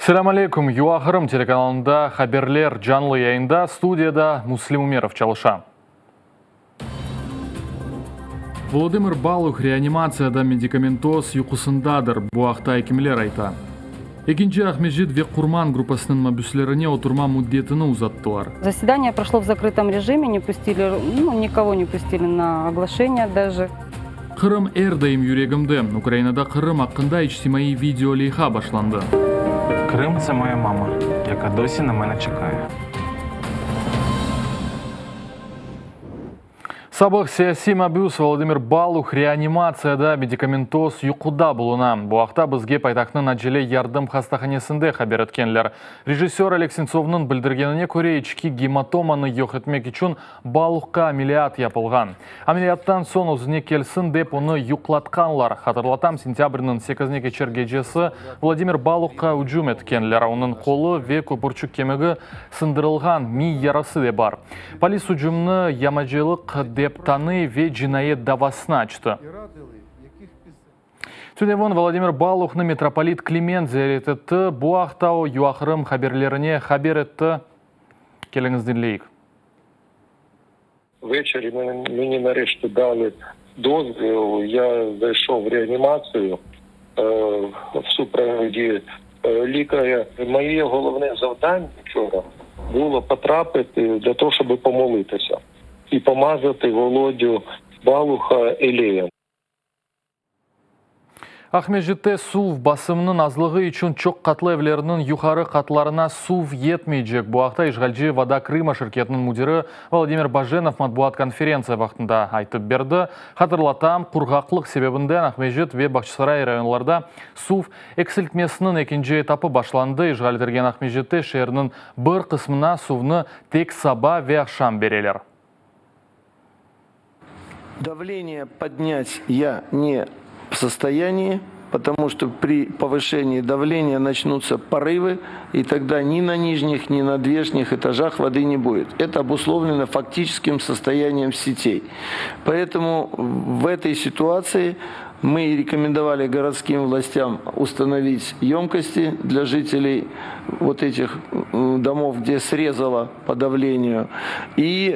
Салам алейкум, Юахырым телеканалында хаберлер жанлы яйында, студияда Муслим Умеров чалыша. Владимир Балух реанимацияда медикаментоз юқусындадыр, бу акта экимилер айта. Экинчи Ахмежит век Курман группасынын мабүслерине отурма муддетini узаттылар. Заседание прошло в закрытом режиме, не пустили, никого не пустили на оглашение даже. Кырым эрдайым юрегимде. Украинада Кырым акында ичтимаий видеолейха башланды. Крим – це моя мама, яка досі на мене чекає. Сабық саяси мабюс Владимир Балух реанимацияда медикаментоз юқуда болуна. Бу акта бізге пайтақтың аджеле ярдым хастаханесінде хабар еткенлер. Режиссер Олег Сенцовның білдіргеніне көре ички гематоманы йоқ етмек үшін Балухқа амелият япылған. Амелияттан сон өзіне келсін деп оны юқлатқанлар. Хатырлатам, сентябрьнің 8 кечер кечесі Владимир Балухқа үжум еткенлер. Оның қолы ве көпірчік кемігі сындырылған ми ярасы де бар. Полис үжумны ямажелық дептаны ве жинайет давасына ачты. Түневон Владимир Балухны митрополит Климент зияретті, бу ақтау Юахырым хаберлеріне хабер етті. Келіңіз dinleyik. Ввечері мені нарешті дали дозвіл, я зайшов в реанімацію в супроводі лікаря. Моє головне завдання вчора було потрапити для того, щоб помолитися і помазати Володю Балуха елеем. Ахмежитте сув басымның азлығы үшін чоқ қатлы евлерінің юқары қатларына сув етмейджек. Бу акта Ишгалжи вода Крыма шirketінің мудирі Владимир Баженов матбуат конференция вақтында айтып берді. Хатырлатам, құрғақлық себебінден Ахмежит ве Бахчисарай районларда сув эксілтмесінің екінші этапы башланды. Ишгалтерген Ахмежитте шерінің бір қысмына сувны тек саба ве ақшам берелер. Давление поднять я не в состоянии, потому что при повышении давления начнутся порывы, и тогда ни на нижних, ни на верхних этажах воды не будет. Это обусловлено фактическим состоянием сетей. Поэтому в этой ситуации мы рекомендовали городским властям установить емкости для жителей вот этих домов, где срезало по давлению. И,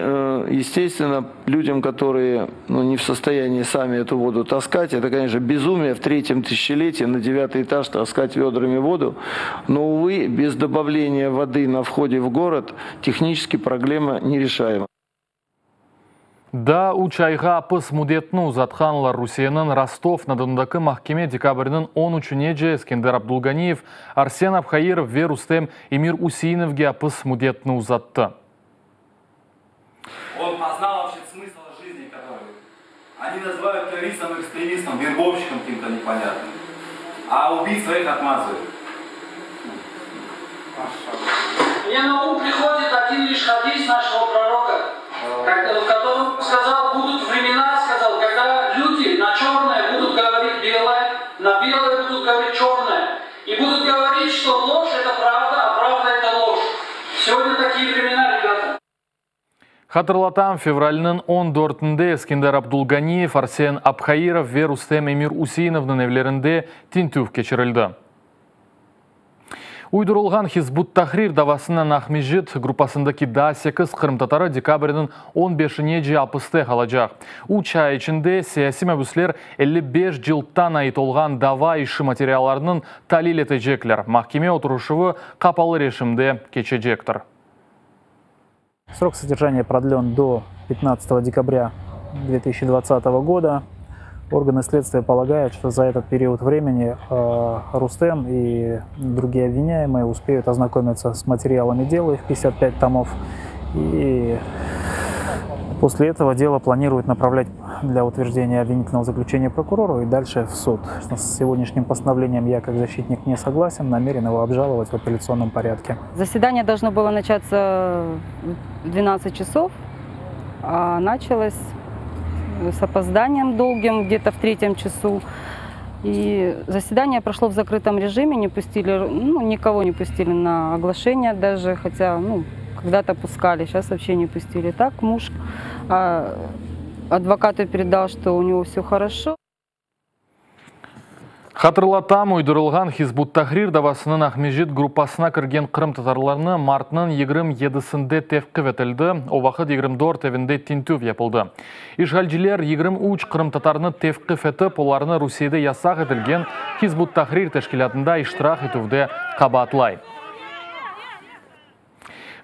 естественно, людям, которые не в состоянии сами эту воду таскать, это, конечно, безумие в 3-м тысячелетии на 9-й этаж таскать ведрами воду. Но, увы, без добавления воды на входе в город технически проблема нерешаема. Да, учайға пыс мудетні ұзатқанлар Русияның Ростов-на-Дондакы махкеме декабрінің 13-не же Ескендер Абдулганиев, Арсен Абхаиров ве Рустем Эмир Усейновге пыс мудетні ұзатты. Он познал вообще смысл жизни, который они называют террористом, экстремистом, вербовщиком каким-то непонятным, а убить своих отмазывают. Мне на ум приходит один лишь хадис нашего пророка, в котором сказал, будут времена, сказал, когда люди на черное будут говорить белое, на белое будут говорить черное, и будут говорить, что ложь это правда, а правда это ложь. Сегодня такие времена, ребята. Хатырлатам, февральның 14-нде Ескендер Абдулганиев, Арсен Абхаиров ве Рустем Эмир Усейновның evlerinde тинтув кечірілді. Уйдырылған Хизбут Тахрир давасынан Ахмежит группасындаки Да-8 Қырым татары декабрінің 15-не же апысты қалажақ. Уча ішінде саяси мәбүслер 55 жылттан айтылған дава іші материаларының талил етежеклер. Махкеме отырушывы қапалы решімде кечежектір. Срок содержания продлен до 15 декабря 2020 года. Органы следствия полагают, что за этот период времени Рустем и другие обвиняемые успеют ознакомиться с материалами дела, их 55 томов. И после этого дело планируют направлять для утверждения обвинительного заключения прокурору и дальше в суд. С сегодняшним постановлением я, как защитник, не согласен, намерен его обжаловать в апелляционном порядке. Заседание должно было начаться в 12 часов, а началось с опозданием долгим, где-то в 3-м часу. И заседание прошло в закрытом режиме, не пустили, никого не пустили на оглашение даже, хотя, когда-то пускали, сейчас вообще не пустили. Так муж адвокату передал, что у него все хорошо. Хатырлатам уйдырылған Хизбут Тахрир давасының Ахмежит группасына кірген Қырым татарларны мартның 27-сінде тевкі ветілді, о вақыт 24 тевінде тинтув yapıldı. Ишғалжилер 23 Қырым татарны тевкі фетіп, оларны Русейді ясақ етілген Хизбут Тахрир тәшкілатында иштирак етуде қабатлай.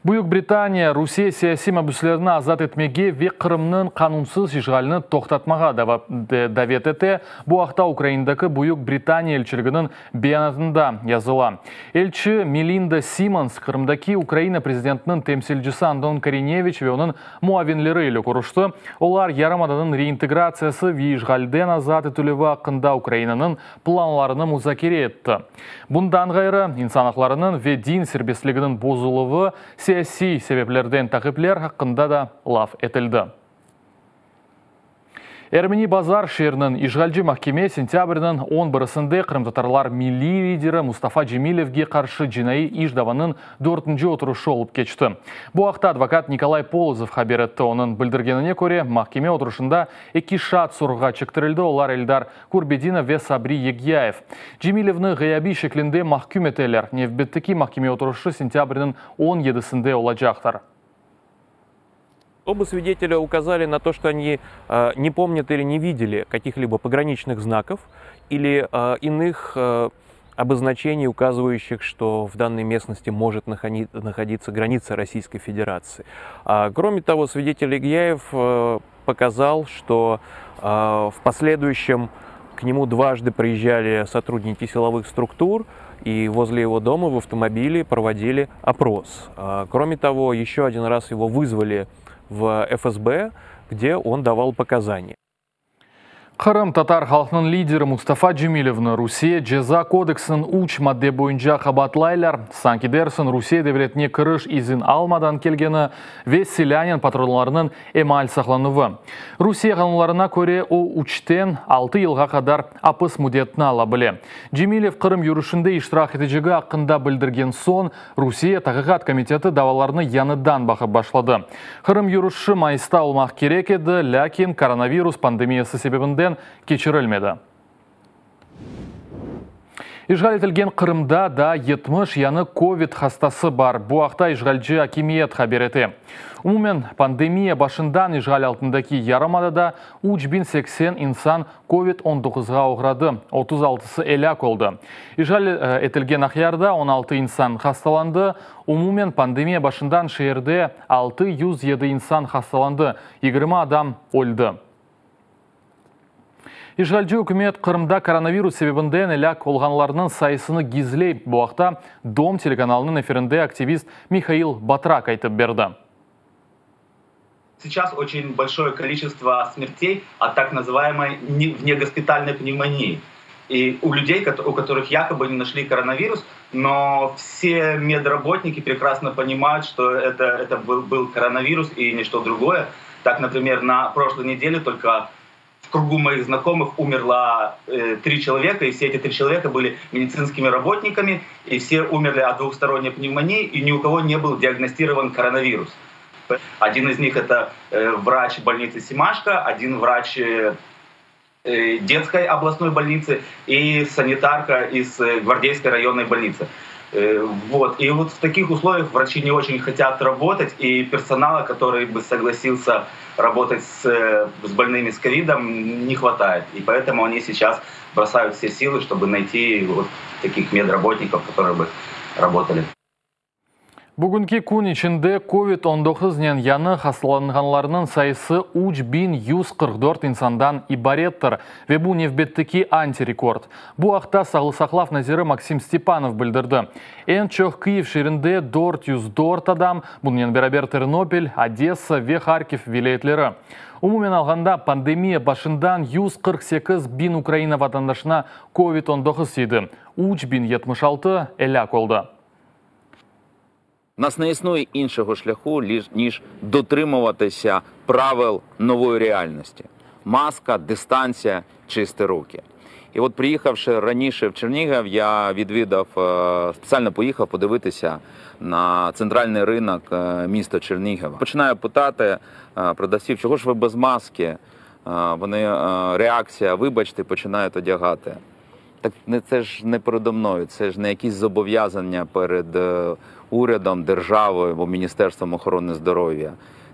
Бүйік Британия Русия саяси мәбүслеріні азат етмеге ве Қырымның қанунсыз ишғалыны тоқтатмаға давет ете, бұл ақта Украиндaki Бүйік Британия елчілігінің беянатында yazıла. Елчі Мелинда Симонс Қырымдаки Украина президентінің темсилчisi Антон Кореневич ве оның муавинлері елі құрышты. Олар ярымаданың реинтеграциясы ве ишғалден азат етулеві ақында Украинаның планларыны музакире етті. Бұндан ғайры инсан ақларының ве дин сербеслігінің бозылығы саяси себеплерден тақиплер хақында да лав етілді. Эрмени Базар шерінің ишғалжы махкеме сентябрінің 11-сінде Қырым татарлар милли лидері Мустафа Джемилевге қаршы жинайы ишдаванын 4-нчі отырышы олып кечті. Бұл ақта адвокат Николай Полозов хабер етті. Оның білдіргеніне көре махкеме отырышында 2 шат сұрға чектірілді. Олар Эльдар Курбединов ве Сабри Егияев. Джемилевні ғаяби шеклінде махкүм етелер. Невбеттіки махкеме отырышы сентябрінің 17-сінде олажақтар. Оба свидетеля указали на то, что они не помнят или не видели каких-либо пограничных знаков или иных обозначений, указывающих, что в данной местности может находиться граница Российской Федерации. Кроме того, свидетель Егияев показал, что в последующем к нему дважды приезжали сотрудники силовых структур и возле его дома в автомобиле проводили опрос. Кроме того, еще один раз его вызвали в ФСБ, где он давал показания. Қырым татар халқының лидері Мустафа Джемилевні Русия Джеза кодексінің уч мадде бойынша қабатлайлар. Санкидерсін Русия девлетіне кіріш изін алмадан келгені вес селянин патронларының эмаль сақлануы. Русия қанунларына көре о учтен 6 елға қадар апыс мудетіні ала біле. Джемилев Қырым юрышында иштирак етежігі ақында білдірген сон, Русия тағиқат комитеті даваларыны яныдан бақып башлады. Қырым юрышы майыста олмақ керек еді, ләкин коронавирус пандемиясы себебінде кечірілмеді. Ишғал етілген Қырымда да 70 яны ковид хастасы бар. Бұл ақта ишғалжы акимиет хабереті. Умумен пандемия башындан ишғал алтындаки ярымадада 3080 инсан ковид-19-ға оғрады, 36-сы эляк олды. Ишғал етілген ақярда 16 инсан хасталанды. Умумен пандемия башындан шерде 607 инсан хасталанды, 20 адам өлді. Ишғалжы үкімет Қырымда коронавирус себебінден әләк олғанларының сайысыны гизлей. Бұл ақта Дом телеканалының эфирінде активист Михаил Батрак айтып берді. Сейчас очень большое количество смертей от так называемой внегоспитальной пневмонии. И у людей, у которых якобы не нашли коронавирус, но все медработники прекрасно понимают, что это был коронавирус и ничто другое. Так, например, на прошлой неделе только в кругу моих знакомых умерло 3 человека, и все эти 3 человека были медицинскими работниками, и все умерли от двухсторонней пневмонии, и ни у кого не был диагностирован коронавирус. Один из них это врач больницы Семашко, один врач детской областной больницы и санитарка из Гвардейской районной больницы. Вот. И вот в таких условиях врачи не очень хотят работать, и персонала, который бы согласился работать с больными с ковидом, не хватает. И поэтому они сейчас бросают все силы, чтобы найти вот таких медработников, которые бы работали. Бүгінгі күн ішінде COVID-19 яны хасталанғанларының сайысы 3144 инсандан ибареттір. Ве бұл невбеттікі антирекорд. Бұл ақта сағылсақлав назиры Максим Степанов білдірді. Эн чоқ Киев шерінде 404 адам, бұнымен берабер Тернопіль, Одесса, ве Харкив вилетлері. Умумен алғанда пандемия башындан 148 бин Украина ватандашына COVID-19 еді. 3076 эляк олды. У нас не існує іншого шляху, ніж дотримуватися правил нової реальності. Маска, дистанція, чисті руки. І от приїхавши раніше в Чернігів, я відвідав, спеціально поїхав подивитися на центральний ринок міста Чернігова. Починаю питати продавців, чого ж ви без маски? Вони реакція, вибачте, починають одягати. Так це ж не передо мною, це ж не якісь зобов'язання перед урядом, державою або Міністерством охорони здоров'я.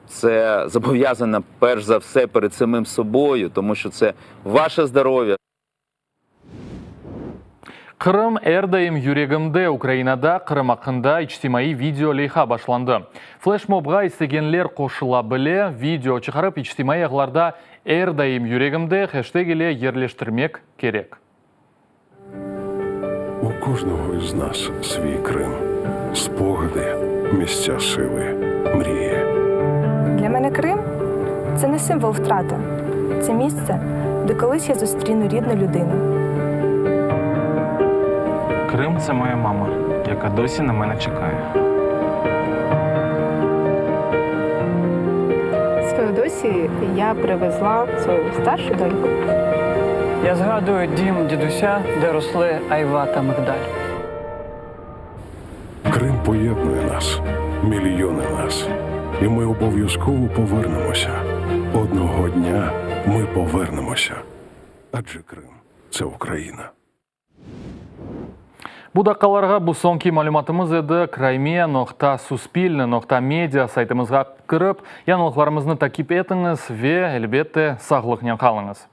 Це зобов'язання перш за все перед самим собою, тому що це ваше здоров'я. Қырым әрдайым юрегімде. Украинада Қырым ақында ичтимаи видео лейха башланды. Флешмобға істегенлер қошыла біле, видео чықарып ичтимаи ағларда әрдайым юрегімде хэштег еле ерлештірмек керек. У кожного із нас свій Крим. Спогади, місця сили, мрії. Для мене Крим – це не символ втрати. Це місце, де колись я зустріну рідну людину. Крим – це моя мама, яка досі на мене чекає. З Феодосії я привезла свою старшу доньку. Я згадую дім дідуся, де росли айва та мигдаль. Крим поєднує нас, мільйони нас. І ми обов'язково повернемося. Одного дня ми повернемося. Адже Крим – це Україна. Будақаларға бұл соңки малюматымыз еді. Крайме.Суспильны.Медиа сайтымызға кіріп, яңалықларымызны такип етіңіз ве әлбетте сағлықнен қалыңыз.